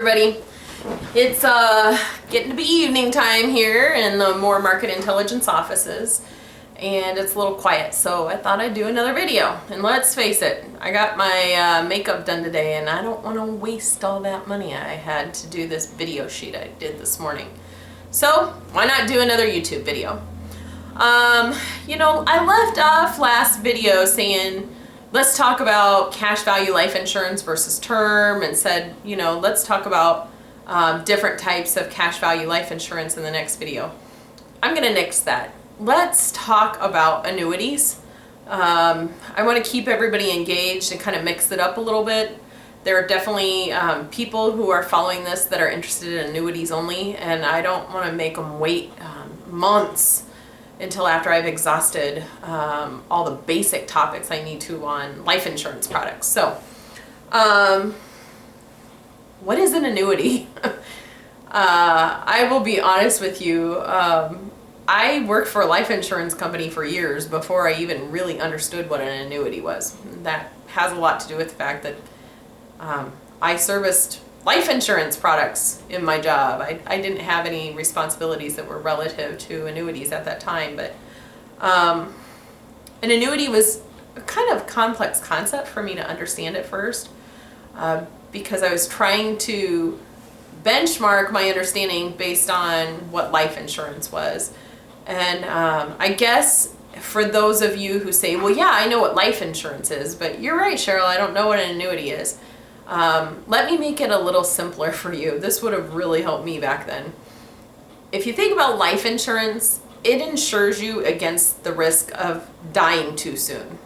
Everybody, it's getting to be evening time here in the more market intelligence offices, and it's a little quiet, so I thought I'd do another video. And let's face it, I got my makeup done today, and I don't want to waste all that money I had to do this video sheet I did this morning. So why not do another YouTube video? You know, I left off last video saying let's talk about cash value life insurance versus term, and said, you know, let's talk about different types of cash value life insurance in the next video. I'm going to nix that. Let's talk about annuities. I want to keep everybody engaged and kind of mix it up a little bit. There are definitely people who are following this that are interested in annuities only, and I don't want to make them wait months until after I've exhausted all the basic topics I need to on life insurance products. So, what is an annuity? I will be honest with you. I worked for a life insurance company for years before I even really understood what an annuity was. That has a lot to do with the fact that I serviced life insurance products in my job. I didn't have any responsibilities that were relative to annuities at that time, but an annuity was a kind of complex concept for me to understand at first, because I was trying to benchmark my understanding based on what life insurance was. And I guess for those of you who say, well, yeah, I know what life insurance is, but you're right, Cheryl, I don't know what an annuity is. Let me make it a little simpler for you. This would have really helped me back then. If you think about life insurance, it insures you against the risk of dying too soon.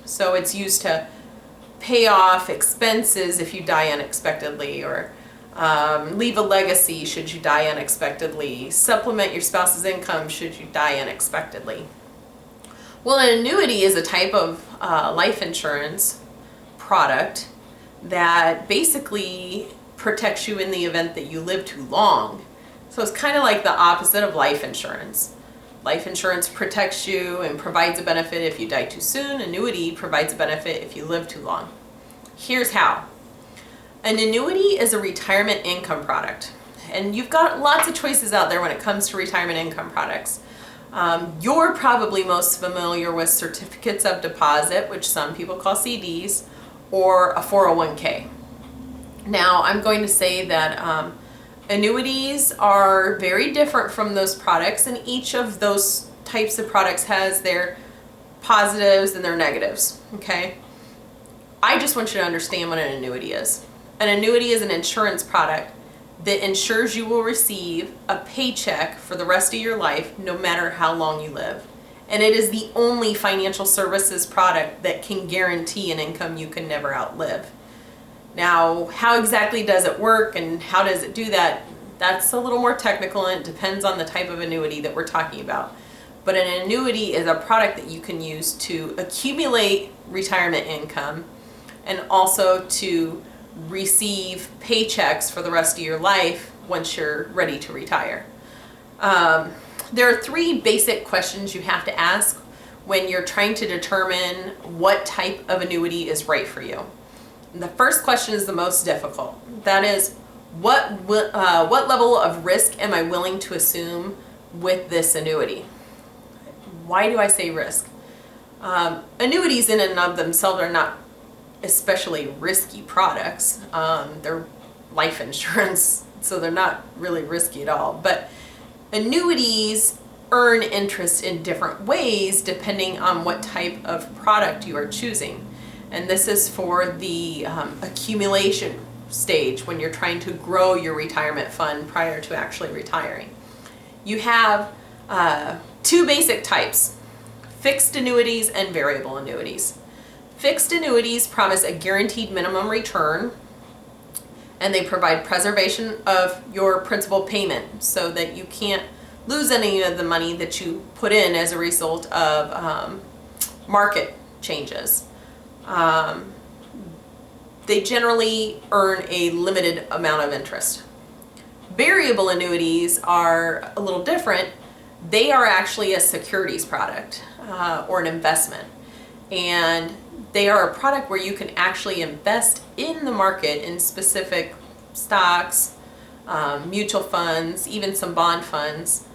So it's used to pay off expenses if you die unexpectedly, or leave a legacy should you die unexpectedly, supplement your spouse's income should you die unexpectedly. Well, an annuity is a type of life insurance product that basically protects you in the event that you live too long. So it's kind of like the opposite of life insurance. Life insurance protects you and provides a benefit if you die too soon. Annuity provides a benefit if you live too long. Here's how. An annuity is a retirement income product. And you've got lots of choices out there when it comes to retirement income products. You're probably most familiar with certificates of deposit, which some people call CDs, or a 401k. Now, I'm going to say that annuities are very different from those products, and each of those types of products has their positives and their negatives, okay? I just want you to understand what an annuity is. An annuity is an insurance product that ensures you will receive a paycheck for the rest of your life, no matter how long you live. And it is the only financial services product that can guarantee an income you can never outlive. Now, how exactly does it work and how does it do that? That's a little more technical, and it depends on the type of annuity that we're talking about. But an annuity is a product that you can use to accumulate retirement income and also to receive paychecks for the rest of your life once you're ready to retire. There are three basic questions you have to ask when you're trying to determine what type of annuity is right for you. And the first question is the most difficult. That is, what level of risk am I willing to assume with this annuity? Why do I say risk? Annuities in and of themselves are not especially risky products. They're life insurance, so they're not really risky at all. But annuities earn interest in different ways depending on what type of product you are choosing. And this is for the accumulation stage, when you're trying to grow your retirement fund prior to actually retiring. You have two basic types: fixed annuities and variable annuities. Fixed annuities promise a guaranteed minimum return, and they provide preservation of your principal payment so that you can't lose any of the money that you put in as a result of market changes. They generally earn a limited amount of interest. Variable annuities are a little different. They are actually a securities product or an investment. And they are a product where you can actually invest in the market in specific stocks, mutual funds, even some bond funds,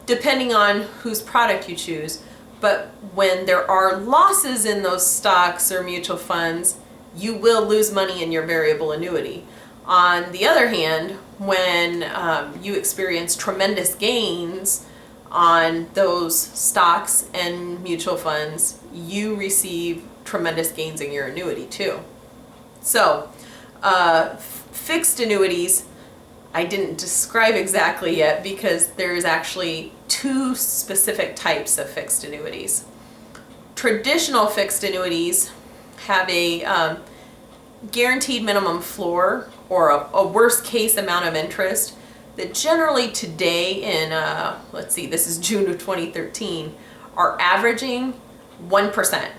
depending on whose product you choose. But when there are losses in those stocks or mutual funds, you will lose money in your variable annuity. On the other hand, when you experience tremendous gains on those stocks and mutual funds, you receive tremendous gains in your annuity too. So, fixed annuities, I didn't describe exactly yet because there's actually two specific types of fixed annuities. Traditional fixed annuities have a guaranteed minimum floor or a worst case amount of interest that generally today in, let's see, this is June of 2013, are averaging 1%.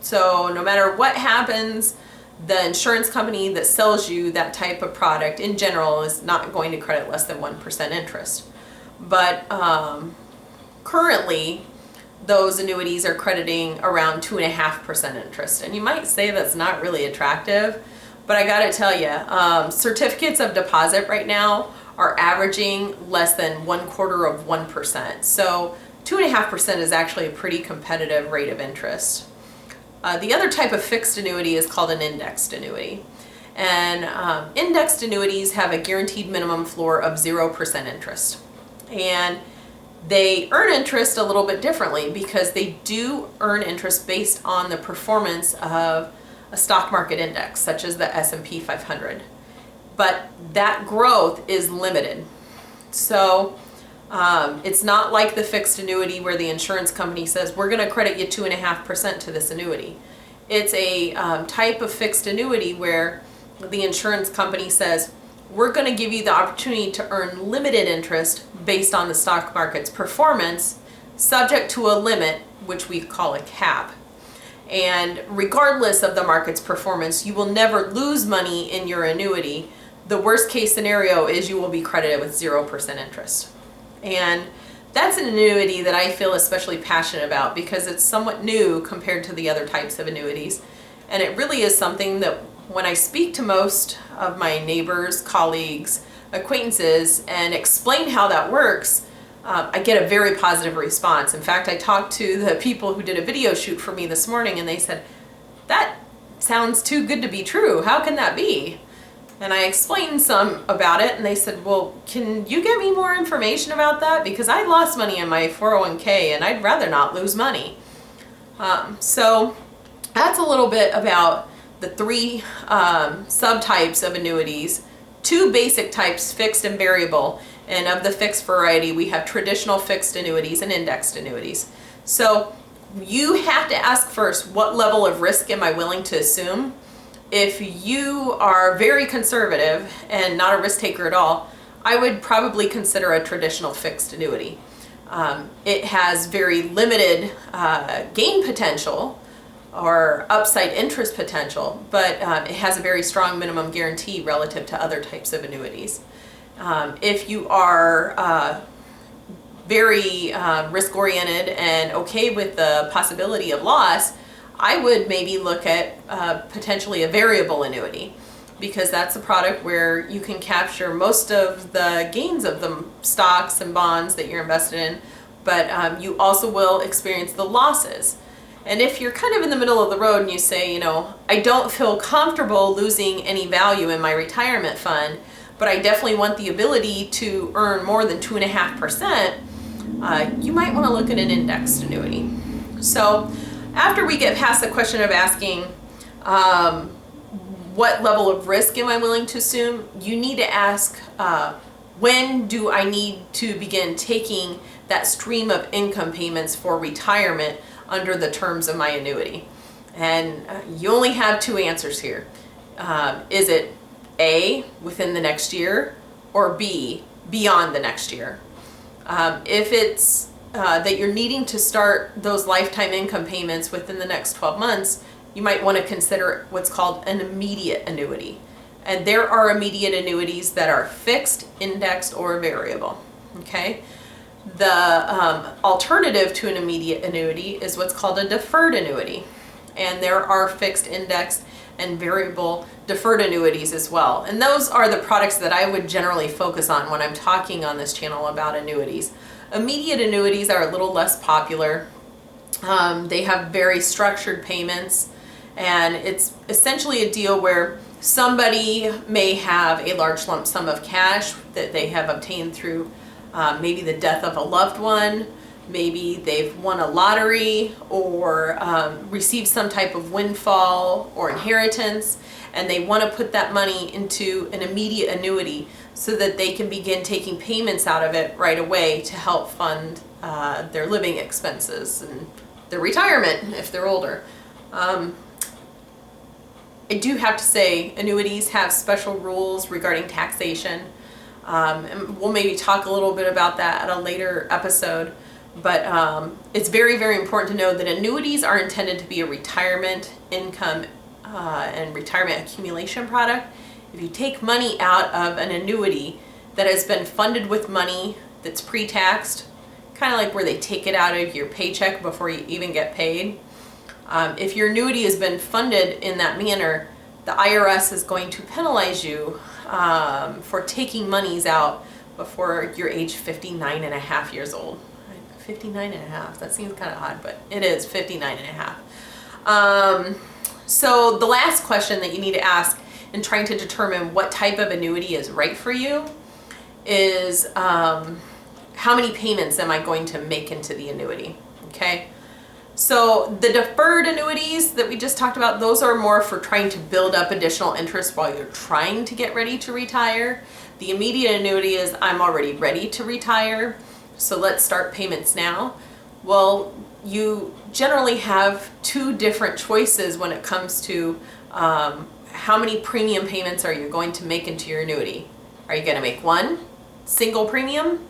So no matter what happens, the insurance company that sells you that type of product in general is not going to credit less than 1% interest. But currently, those annuities are crediting around 2.5% interest. And you might say that's not really attractive, but I gotta tell you, certificates of deposit right now are averaging less than 0.25%. So 2.5% is actually a pretty competitive rate of interest. The other type of fixed annuity is called an indexed annuity. And indexed annuities have a guaranteed minimum floor of 0% interest. And they earn interest a little bit differently because they do earn interest based on the performance of a stock market index, such as the S&P 500. But that growth is limited. So it's not like the fixed annuity where the insurance company says, we're going to credit you 2.5% to this annuity. It's a type of fixed annuity where the insurance company says, we're going to give you the opportunity to earn limited interest based on the stock market's performance, subject to a limit, which we call a cap. And regardless of the market's performance, you will never lose money in your annuity. The worst case scenario is you will be credited with 0% interest. And that's an annuity that I feel especially passionate about because it's somewhat new compared to the other types of annuities. And it really is something that when I speak to most of my neighbors, colleagues, acquaintances, and explain how that works, I get a very positive response. In fact, I talked to the people who did a video shoot for me this morning and they said, that sounds too good to be true. How can that be? And I explained some about it and they said, well, can you get me more information about that? Because I lost money in my 401k and I'd rather not lose money. So that's a little bit about the three subtypes of annuities, two basic types, fixed and variable. And of the fixed variety, we have traditional fixed annuities and indexed annuities. So you have to ask first, what level of risk am I willing to assume? If you are very conservative and not a risk taker at all, I would probably consider a traditional fixed annuity. It has very limited gain potential or upside interest potential, but it has a very strong minimum guarantee relative to other types of annuities. If you are very risk-oriented and okay with the possibility of loss, I would maybe look at potentially a variable annuity because that's a product where you can capture most of the gains of the stocks and bonds that you're invested in, but you also will experience the losses. And if you're kind of in the middle of the road and you say, you know, I don't feel comfortable losing any value in my retirement fund, but I definitely want the ability to earn more than 2.5%, you might want to look at an indexed annuity. So after we get past the question of asking what level of risk am I willing to assume, you need to ask when do I need to begin taking that stream of income payments for retirement under the terms of my annuity. And you only have two answers here. Is it A, within the next year, or B, beyond the next year? If it's that you're needing to start those lifetime income payments within the next 12 months, you might want to consider what's called an immediate annuity. And there are immediate annuities that are fixed, indexed, or variable. Okay? The alternative to an immediate annuity is what's called a deferred annuity. And there are fixed, indexed, and variable deferred annuities as well. And those are the products that I would generally focus on when I'm talking on this channel about annuities. Immediate annuities are a little less popular. They have very structured payments, and it's essentially a deal where somebody may have a large lump sum of cash that they have obtained through maybe the death of a loved one, maybe they've won a lottery or received some type of windfall or inheritance, and they want to put that money into an immediate annuity so that they can begin taking payments out of it right away to help fund their living expenses and their retirement if they're older. I do have to say, annuities have special rules regarding taxation, and we'll maybe talk a little bit about that at a later episode. But it's very, very important to know that annuities are intended to be a retirement income and retirement accumulation product. If you take money out of an annuity that has been funded with money that's pre-taxed, kind of like where they take it out of your paycheck before you even get paid, if your annuity has been funded in that manner, the IRS is going to penalize you for taking monies out before you're age 59 and a half years old. 59 and a half, that seems kind of odd, but it is 59 and a half. So the last question that you need to ask in trying to determine what type of annuity is right for you is how many payments am I going to make into the annuity, okay? So the deferred annuities that we just talked about, those are more for trying to build up additional interest while you're trying to get ready to retire. The immediate annuity is I'm already ready to retire, so let's start payments now. Well, you generally have two different choices when it comes to how many premium payments are you going to make into your annuity. Are you going to make one single premium,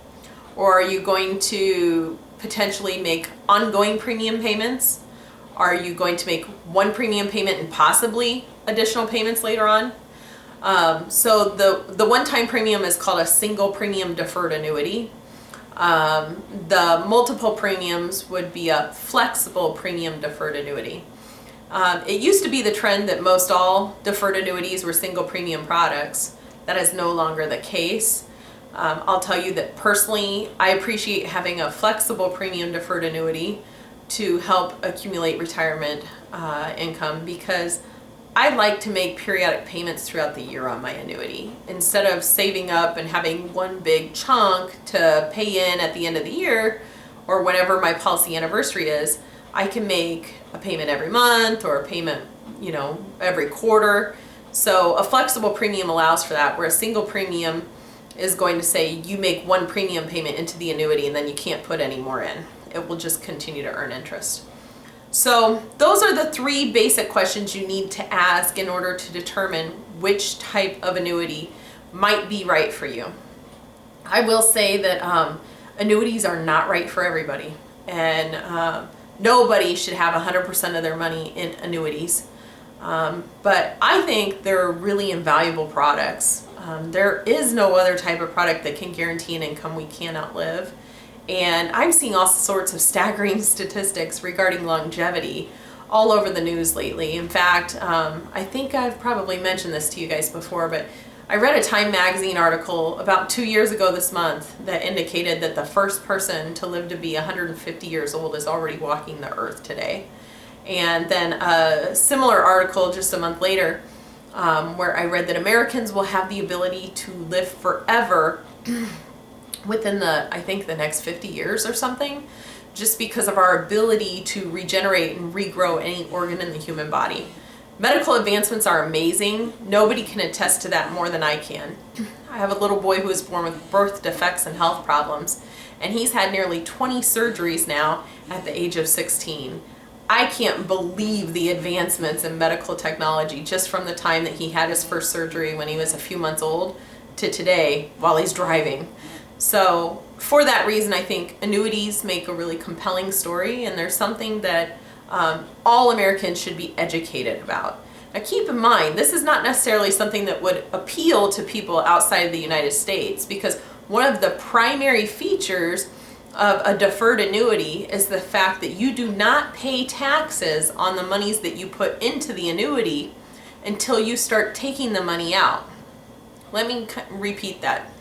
or are you going to potentially make ongoing premium payments? Are you going to make one premium payment and possibly additional payments later on? So the one-time premium is called a single premium deferred annuity. The multiple premiums would be a flexible premium deferred annuity. It used to be the trend that most all deferred annuities were single premium products. That is no longer the case. I'll tell you that personally, I appreciate having a flexible premium deferred annuity to help accumulate retirement income, because I like to make periodic payments throughout the year on my annuity. Instead of saving up and having one big chunk to pay in at the end of the year or whenever my policy anniversary is, I can make a payment every month or a payment, every quarter. So a flexible premium allows for that, where a single premium is going to say you make one premium payment into the annuity and then you can't put any more in. It will just continue to earn interest. So those are the three basic questions you need to ask in order to determine which type of annuity might be right for you. I will say that annuities are not right for everybody, and nobody should have 100% of their money in annuities. But I think they're really invaluable products. There is no other type of product that can guarantee an income we can't outlive. And I'm seeing all sorts of staggering statistics regarding longevity all over the news lately. In fact, I think I've probably mentioned this to you guys before, but I read a Time magazine article about 2 years ago this month that indicated that the first person to live to be 150 years old is already walking the earth today. And then a similar article just a month later where I read that Americans will have the ability to live forever within I think the next 50 years or something, just because of our ability to regenerate and regrow any organ in the human body. Medical advancements are amazing. Nobody can attest to that more than I can. I have a little boy who was born with birth defects and health problems, and he's had nearly 20 surgeries now at the age of 16. I can't believe the advancements in medical technology just from the time that he had his first surgery when he was a few months old to today while he's driving. So for that reason, I think annuities make a really compelling story, and there's something that all Americans should be educated about. Now keep in mind, this is not necessarily something that would appeal to people outside of the United States, because one of the primary features of a deferred annuity is the fact that you do not pay taxes on the monies that you put into the annuity until you start taking the money out. Let me repeat that.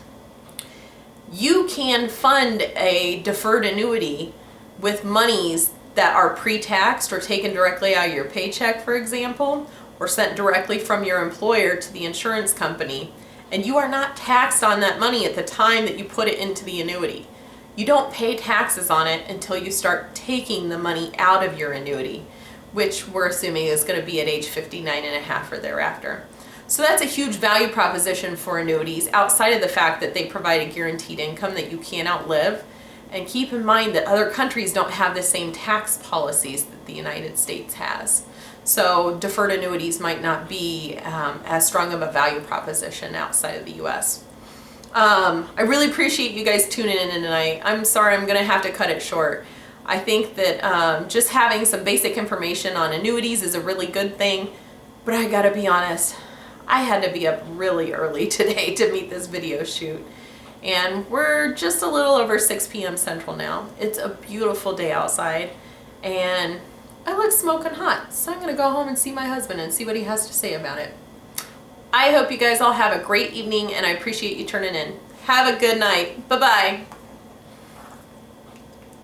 You can fund a deferred annuity with monies that are pre-taxed or taken directly out of your paycheck, for example, or sent directly from your employer to the insurance company, and you are not taxed on that money at the time that you put it into the annuity. You don't pay taxes on it until you start taking the money out of your annuity, which we're assuming is going to be at age 59 and a half or thereafter. So that's a huge value proposition for annuities, outside of the fact that they provide a guaranteed income that you can't outlive. And keep in mind that other countries don't have the same tax policies that the United States has. So deferred annuities might not be as strong of a value proposition outside of the US. I really appreciate you guys tuning in tonight. I'm sorry I'm going to have to cut it short. I think that just having some basic information on annuities is a really good thing, but I gotta be honest, I had to be up really early today to meet this video shoot. And we're just a little over 6 p.m. Central now. It's a beautiful day outside, and I look smoking hot, so I'm gonna go home and see my husband and see what he has to say about it. I hope you guys all have a great evening, and I appreciate you tuning in. Have a good night. Bye-bye.